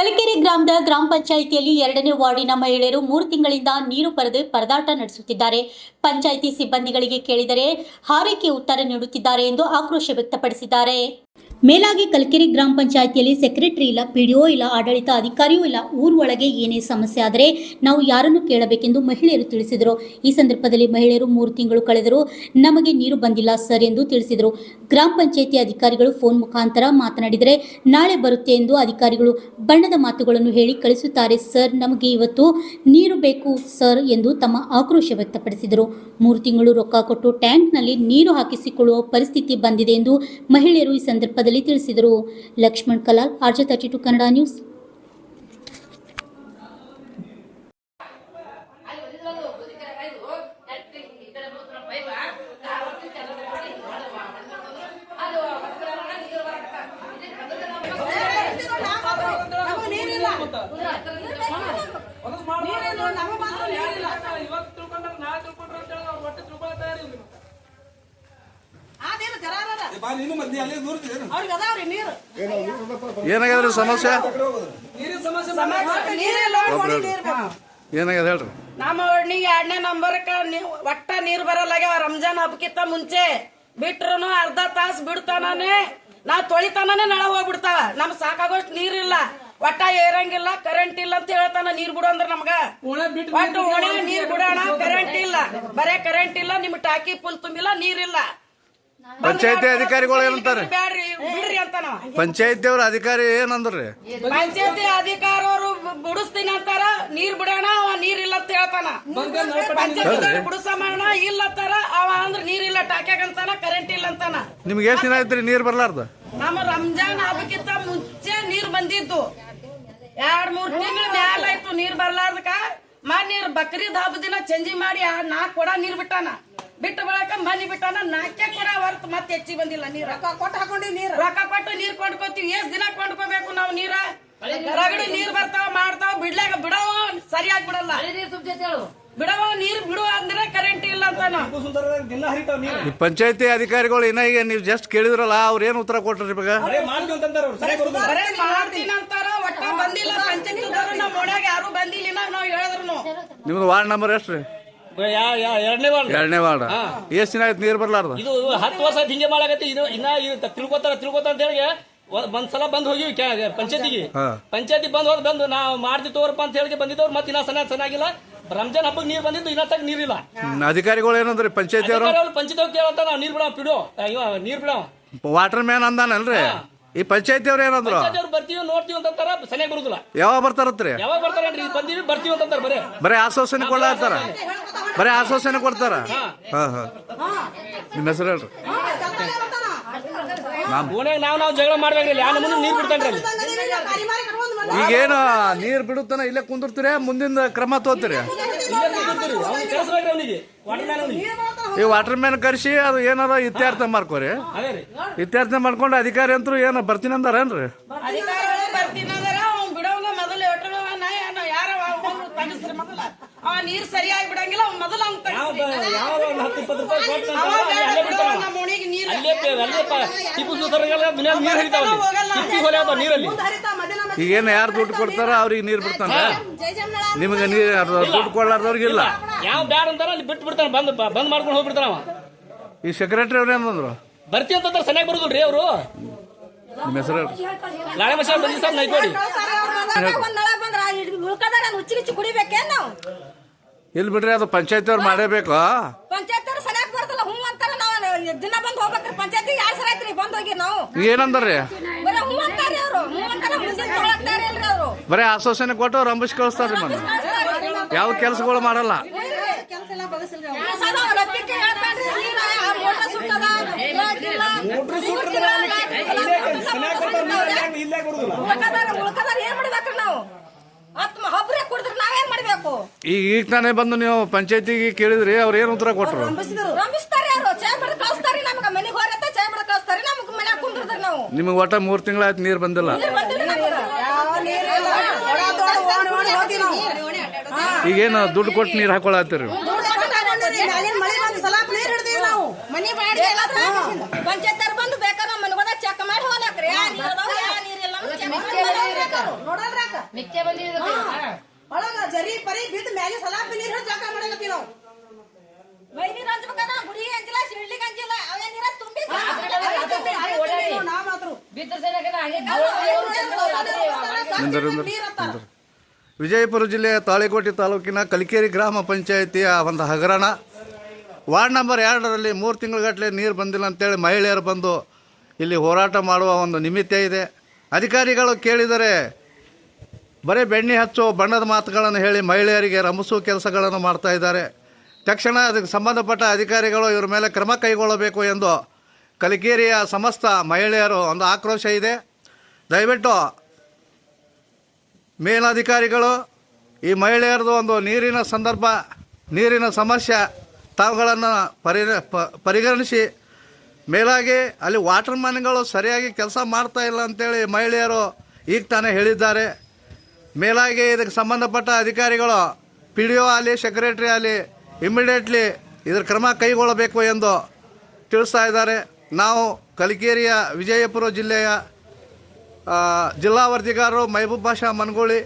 ಕಲಕೆರೆ ಗ್ರಾಮದ ಗ್ರಾಮ ಪಂಚಾಯಿತಿಯಲ್ಲಿ 2ನೇ ವಾರ್ಡಿನ ಮಹಿಳೆಯರು 3 ತಿಂಗಳಿಂದ ನೀರು ಪಡೆದು ಪರದಾಟ ನಡೆಸುತ್ತಿದ್ದಾರೆ. ಪಂಚಾಯಿತಿ ಸಿಬ್ಬಂದಿಗಳಿಗೆ ಕೇಳಿದರೆ ಹಾರೈಕೆ ಉತ್ತರ ನೀಡುತ್ತಿದ್ದಾರೆ ಎಂದು ಆಕ್ರೋಶ ವ್ಯಕ್ತಪಡಿಸಿದ್ದಾರೆ. ಮೇಲಾಗಿ ಕಲಕೆರೆ ಗ್ರಾಮ ಪಂಚಾಯಿತಿಯಲ್ಲಿ ಸೆಕ್ರೆಟರಿ ಇಲ್ಲ, ಪಿಡಿಒ ಇಲ್ಲ, ಆಡಳಿತ ಅಧಿಕಾರಿಯೂ ಇಲ್ಲ. ಊರೊಳಗೆ ಏನೇ ಸಮಸ್ಯೆ ಆದರೆ ನಾವು ಯಾರನ್ನು ಕೇಳಬೇಕೆಂದು ಮಹಿಳೆಯರು ತಿಳಿಸಿದರು. ಈ ಸಂದರ್ಭದಲ್ಲಿ ಮಹಿಳೆಯರು 3 ತಿಂಗಳು ಕಳೆದರೂ ನಮಗೆ ನೀರು ಬಂದಿಲ್ಲ ಸರ್ ಎಂದು ತಿಳಿಸಿದರು. ಗ್ರಾಮ ಪಂಚಾಯಿತಿ ಅಧಿಕಾರಿಗಳು ಫೋನ್ ಮುಖಾಂತರ ಮಾತನಾಡಿದರೆ ನಾಳೆ ಬರುತ್ತೆ ಎಂದು ಅಧಿಕಾರಿಗಳು ಬಣ್ಣದ ಮಾತುಗಳನ್ನು ಹೇಳಿ ಕಳಿಸುತ್ತಾರೆ. ಸರ್, ನಮಗೆ ಇವತ್ತು ನೀರು ಬೇಕು ಸರ್ ಎಂದು ತಮ್ಮ ಆಕ್ರೋಶ ವ್ಯಕ್ತಪಡಿಸಿದರು. 3 ತಿಂಗಳು ರೊಕ್ಕ ಕೊಟ್ಟು ಟ್ಯಾಂಕ್ನಲ್ಲಿ ನೀರು ಹಾಕಿಸಿಕೊಳ್ಳುವ ಪರಿಸ್ಥಿತಿ ಬಂದಿದೆ ಎಂದು ಮಹಿಳೆಯರು ಈ ಸಂದರ್ಭದಲ್ಲಿ ತಿಳಿಸಿದರು. Laxman Kalal, RJ32 Kannada news. ಏನಾಗ್ಯದ್ರಿ ಸಮಸ್ಯೆ? ಏನಾಗ್ಯದ ಹೇಳ್ರಿ. ನಮ್ಮ ಓಣಿಗೆ 2ನೇ ನಂಬರ್ಕ ಒಟ್ಟ ನೀರ್ ಬರಲ್ಲಾಗ್ಯಾವ. ರಂಜಾನ್ ಹಬ್ಬಕ್ಕಿಂತ ಮುಂಚೆ ಬಿಟ್ರು ಅರ್ಧ ತಾಸು ಬಿಡ್ತಾನೇ ನಾವ್ ತೊಳಿತಾನೇ ನಳ ಹೋಗ್ಬಿಡ್ತಾವ. ನಮ್ ಸಾಕಾಗೋಷ್ಟು ನೀರಿಲ್ಲ, ಒಟ್ಟ ಏರಂಗಿಲ್ಲ, ಕರೆಂಟ್ ಇಲ್ಲ ಅಂತ ಹೇಳ್ತಾನ. ನೀರ್ ಬಿಡು ಅಂದ್ರ ನಮ್ಗ ಒಟ್ಟು ಓಣೆ ನೀರ್ ಬಿಡೋಣ, ಕರೆಂಟ್ ಇಲ್ಲ, ಬರೇ ಕರೆಂಟ್ ಇಲ್ಲ, ನಿಮ್ ಟಾಕಿ ಫುಲ್ ತುಂಬಿಲ್ಲ, ನೀರಿಲ್ಲ. ಪಂಚಾಯತಿ ಅಧಿಕಾರಿಗಳು ಏನಂತಾರೆ? ಬ್ಯಾಡ್ರಿ ಬಿಡ್ರಿ ಅಂತ ನಾವ್. ಪಂಚಾಯತಿ ಅವ್ರ ಅಧಿಕಾರಿ ಏನಂದ್ರಿ? ಪಂಚಾಯತಿ ಅಧಿಕಾರಿ ಅವರು ಬಿಡಿಸ್ತೀನಿ ಅಂತಾರ, ನೀರ್ ಬಿಡೋಣ, ಅವ ನೀರ್ ಇಲ್ಲ ಅಂತ ಹೇಳ್ತಾನ. ಪಂಚಾಯತಿ ಬಿಡಿಸೋಣ ಇಲ್ಲ ಅಂತಾರ, ಅವ ಅಂದ್ರ ನೀರ್ ಇಲ್ಲ ಟಾಕ್ಯಾಗ ಅಂತಾನ, ಕರೆಂಟ್ ಇಲ್ಲ ಅಂತಾನ. ನಿಮ್ಗೆ ಎಷ್ಟ್ ದಿನ ಆಯ್ತ್ರಿ ನೀರ್ ಬರ್ಲಾರ್ದ? ನಮ್ಮ ರಂಜಾನ್ ಹಬ್ಬಕ್ಕಿಂತ ಮುಂಚೆ ನೀರ್ ಬಂದಿದ್ದು 2-3 ತಿಂಗಳ ಮ್ಯಾಲ ಆಯ್ತು ನೀರ್ ಬರ್ಲಾರ್ದಕ. ನೀರ್ ಬಕ್ರೀದ್ ಹಬ್ಬ ದಿನ ಚೇಂಜಿ ಮಾಡಿ 4 ಕೊಡ ನೀರ್ ಬಿಟ್ಟಾನ. ಬಿಟ್ಟು ಬಳಕ ಮನಿ ಬಿಟ್ಟಾನ, 4 ಕೊಡ ಹೊರತು ಮತ್ತೆ ಹೆಚ್ಚಿಗೆ ಬಂದಿಲ್ಲ ನೀರ್. ರೊಕ್ಕ ಕೊಟ್ಟು ಹಾಕೊಂಡಿ ನೀರ್, ರೊಕ್ಕ ಕೊಟ್ಟು ನೀರ್ ಕೊಂಡ್ಕೋತೀವಿ. ಎಷ್ಟ್ ದಿನ ಕೊಂಡ್ಕೋಬೇಕು ನಾವು ನೀರ? ರಗಡಿ ನೀರ್ ಬರ್ತಾವ, ಮಾಡ್ತಾವ, ಬಿಡ್ಲಾಗ ಬಿಡವ ಸರಿಯಾಗಿ ಬಿಡಲ್ಲ. ಬಿಡವ ನೀರ್ ಬಿಡುವ ಅಂದ್ರೆ ಕರೆಂಟ್ ಇಲ್ಲ ಅಂತಾನ. ಪಂಚಾಯತಿ ಅಧಿಕಾರಿಗಳು ಈಗ ನೀವು ಜಸ್ಟ್ ಕೇಳಿದ್ರಲ್ಲ, ಅವ್ರ ಏನ್ ಉತ್ತರ ಕೊಟ್ರಿ? ಇವಾಗ ಬರೇ ಮಾಡ್ತೀನಿ ಅಂತಾರ, ಒಟ್ಟ ಬಂದಿಲ್ಲ. ಪಂಚಾಯತಿ ನಮ್ಮ ಓಣ್ಯಾಗ ಯಾರು ಬಂದಿಲ್ಲ ನಾವ್ ಹೇಳಿದ್ರು. ನಿಮ್ದು ವಾರ್ಡ್ ನಂಬರ್ ಎಷ್ಟ್ರಿ? 2ನೇ ವಾರ್ಡ್. ಎಷ್ಟ್ ದಿನ ಆಯ್ತು ನೀರ್ ಬರ್ಲಾರ್ದ? ಇದು 10 ವರ್ಷ ಹಿಂಗೆ ಮಾಡಕತ್ತಿ. ಇದು ಇನ್ನ ತಿಳ್ಕೊತಾರ ಅಂತ ಹೇಳಿ ಒಂದ್ಸಲ ಬಂದ್ ಹೋಗಿ ಪಂಚಾಯತಿ ಬಂದು ನಾವು ಮಾಡ್ತೀವಿ ತೋರಪ್ಪ ಅಂತ ಹೇಳಿ ಬಂದಿದ್ದವ್ರು. ಮತ್ತೆ ಇನ್ನ ಚೆನ್ನಾಗಿಲ್ಲ. ರಂಜಾನ್ ಹಬ್ಬಕ್ಕೆ ನೀರ್ ಬಂದಿದ್ದು, ಇನ್ನ ತಕ್ಕ ನೀರಿಲ್ಲ. ಅಧಿಕಾರಿಗಳು ಏನಂದ್ರಿ? ಪಂಚಾಯತಿ ಅವರು ಪಂಚಾಯತಿ ಕೇಳಂತ ನಾವು ನೀರ್ ಬಿಡೋ ನೀರ್ ಬಿಡೋ ವಾಟರ್ ಮ್ಯಾನ್ ಅಂದಾನಲ್ರಿ. ಈ ಪಂಚಾಯತಿ ಅವ್ರ ಏನಂದ್ರು? ಬರ್ತೀವಿ ನೋಡ್ತೀವಿ ಅಂತಾರ, ಸರಿಯಾಗಿ ಬರುದಿಲ್ಲ. ಯಾವಾಗ ಬರ್ತಾರತ್ರಿ? ಯಾವಾಗ ಬರ್ತಾರನ್ರಿ? ಬಂದೀವಿ ಬರ್ತೀವಿ ಅಂತಾರ. ಬರೀ ಆಶ್ವಾಸನೆ ಕೊಡ್ಲಾರ್ತಾರ, ಬರೀ ಆಶ್ವಾಸನೆ ಕೊಡ್ತಾರ. ನಿಮ್ಮ ಹೆಸರು ಹೇಳ್ರಿ. ನಾವು ಜಗಳ ಮಾಡ್ಬೇಕ್ರಿ. ಯಾವ ನಮ್ಮನ್ನು ನೀರ್ ಬಿಡ್ತಾನ್ರಿ. ಈಗೇನು ನೀರ್ ಬಿಡುತ್ತಾನ ಇಲ್ಲೇ ಕುಂದಿರ್ತೀರಿ, ಮುಂದಿನ ಕ್ರಮ ತಗೋತೀರಿ? ಈ ವಾಟರ್ ಮ್ಯಾನ್ ಕರ್ಸಿ ಅದು ಏನಾರ ಇತ್ಯರ್ಥ ಮಾಡ್ಕೋರಿ. ಇತ್ಯರ್ಥ ಮಾಡ್ಕೊಂಡು ಅಧಿಕಾರಿ ಅಂತೂ ಏನ ಬರ್ತೀನಿ ಅಂದಾರೇನ್ರಿ? ನೀರ್ ಸರಿಯಾಗಿ ಬಿಡಂಗಿಲ್ಲ ಮೊದಲು ಈಗೇನು ಯಾರು ದುಡ್ಡು ಕೊಡ್ತಾರ ಅವ್ರಿಗೆ ನೀರ್ ಬಿಡ್ತಾನ, ನಿಮಗೆ ನೀರ್ ದುಡ್ಡು ಕೊಡ್ಲಾರ್ದವ್ರಿಗಿಲ್ಲ. ಯಾವ ಬ್ಯಾಡ ಅಂತಾರ ಅಲ್ಲಿ ಬಿಟ್ಟು ಬಿಡ್ತಾನ, ಬಂದ್ ಮಾಡ್ಕೊಂಡು ಹೋಗ್ಬಿಡ್ತಾನ. ಈ ಸೆಕ್ರೆಟರಿ ಅವ್ರ ಏನಂದ್ರು? ಬರ್ತೀವಿ ಅಂತಂದ್ರೆ ಸರಿಯಾಗಿ ಬರುದಿಲ್ರಿ ಅವರು. ನಿಮ್ಮ ಹೆಸರು ನಾಳೆ ಮಷ ಬಂದಿ ಸರ್ ನೈಕೋಡಿ ಇಲ್ಲಿ ಬಿಡ್ರಿ, ಅದು ಪಂಚಾಯತಿ ಅವ್ರು ಮಾಡೇಬೇಕು. ಏನಂದ್ರಿ? ಬರೀ ಆಶ್ವಾಸನೆ ಕೊಟ್ಟು ರಂಬಿಸಿ ಕಳಿಸ್ತಾರ್ರಿ. ಮತ್ತೆ ಯಾವ ಕೆಲಸಗಳು ಮಾಡಲ್ಲ. ಈಗ ತಾನೇ ಬಂದು ನೀವು ಪಂಚಾಯತಿಗೆ ಕೇಳಿದ್ರಿ, ಅವ್ರ ಏನ್ ಉತ್ತರ ಕೊಟ್ರು? ನಿಮಗೆ ಒಟ್ಟ 3 ತಿಂಗಳಾಯ್ತು ನೀರ್ ಬಂದಿಲ್ಲ. ಈಗೇನು ದುಡ್ಡು ಕೊಟ್ಟು ನೀರ್ ಹಾಕೊಳತ್ತೀರಿ? ಪಂಚಾಯತ್ ಬಂದು ಬೇಕಾದ್ರೆ ಮನೆಗೋದಾಗ ಚೆಕ್ ಮಾಡಿ ಹೋಗ್ಲಾಕ್ರಿ. ನೀರ್ ಅದಾವ, ನೀರಿಲ್ಲ, ಚೆಕ್ ಮಾಡಿ ನೋಡಲ್ರಾಕ. ನಿತ್ಯ ಬಂದಿದ್ದು ಒಳಗ ಜರಿ ಪರಿ ಬಿದ್ದ ಮ್ಯಾಲೆ ಸಲಾಪಿ ನೀರು ಜಳಕ ಮಾಡಕತ್ತೀವಿ ನಾವು ಮೈ ನೀರು ಹಂಚ್ಬೇಕಂದ್ರ ಗುಡಿ ಹಂಚಿಲ್ಲ ಶಿಡ್ಲಿಗೆ ಹಂಚಿಲ್ಲ ಅವೇ ನೀರ ತುಂಬಿ ನಾ ಮಾತ್ರ ಬಿದ್ರ ಸೈನಿಕನ ವಿಜಯಪುರ ಜಿಲ್ಲೆಯ ತಾಳಿಕೋಟೆ ತಾಲೂಕಿನ ಕಲಿಕೇರಿ ಗ್ರಾಮ ಪಂಚಾಯಿತಿಯ ಒಂದು ಹಗರಣ. ವಾರ್ಡ್ ನಂಬರ್ 2ರಲ್ಲಿ 3 ತಿಂಗಳಗಟ್ಟಲೆ ನೀರು ಬಂದಿಲ್ಲ ಅಂತೇಳಿ ಮಹಿಳೆಯರು ಬಂದು ಇಲ್ಲಿ ಹೋರಾಟ ಮಾಡುವ ಒಂದು ನಿಮಿತ್ತ ಇದೆ. ಅಧಿಕಾರಿಗಳು ಕೇಳಿದರೆ ಬರೀ ಬೆಣ್ಣೆ ಹಚ್ಚೋ ಬಣ್ಣದ ಮಾತುಗಳನ್ನು ಹೇಳಿ ಮಹಿಳೆಯರಿಗೆ ರಂಭಿಸುವ ಕೆಲಸಗಳನ್ನು ಮಾಡ್ತಾ ಇದ್ದಾರೆ. ತಕ್ಷಣ ಅದಕ್ಕೆ ಸಂಬಂಧಪಟ್ಟ ಅಧಿಕಾರಿಗಳು ಇವರ ಮೇಲೆ ಕ್ರಮ ಕೈಗೊಳ್ಳಬೇಕು ಎಂದು ಕಲಿಕೇರಿಯ ಸಮಸ್ತ ಮಹಿಳೆಯರು ಒಂದು ಆಕ್ರೋಶ ಇದೆ. ದಯವಿಟ್ಟು ಮೇಲಧಿಕಾರಿಗಳು ಈ ಮಹಿಳೆಯರದು ಒಂದು ನೀರಿನ ಸಂದರ್ಭ, ನೀರಿನ ಸಮಸ್ಯೆ ತಾವುಗಳನ್ನು ಪರಿಗಣಿಸಿ ಮೇಲಾಗಿ ಅಲ್ಲಿ ವಾಟರ್ ಮ್ಯಾನ್ಗಳು ಸರಿಯಾಗಿ ಕೆಲಸ ಮಾಡ್ತಾ ಇಲ್ಲ ಅಂತೇಳಿ ಮಹಿಳೆಯರು ಈಗ ತಾನೇ ಹೇಳಿದ್ದಾರೆ. ಮೇಲಾಗಿ ಇದಕ್ಕೆ ಸಂಬಂಧಪಟ್ಟ ಅಧಿಕಾರಿಗಳು PDO ಆಗಲಿ ಸೆಕ್ರೆಟರಿ ಆಗಲಿ ಇಮ್ಮಿಡಿಯೇಟ್ಲಿ ಇದರ ಕ್ರಮ ಕೈಗೊಳ್ಳಬೇಕು ಎಂದು ತಿಳಿಸ್ತಾ ಇದ್ದಾರೆ. ನಾವು ಕಲಿಕೇರಿಯ ವಿಜಯಪುರ ಜಿಲ್ಲೆಯ ಜಿಲ್ಲಾ ವರದಿಗಾರರು ಮೆಹಬೂಬ್ ಬಾಷಾ ಮನಗೋಳಿ.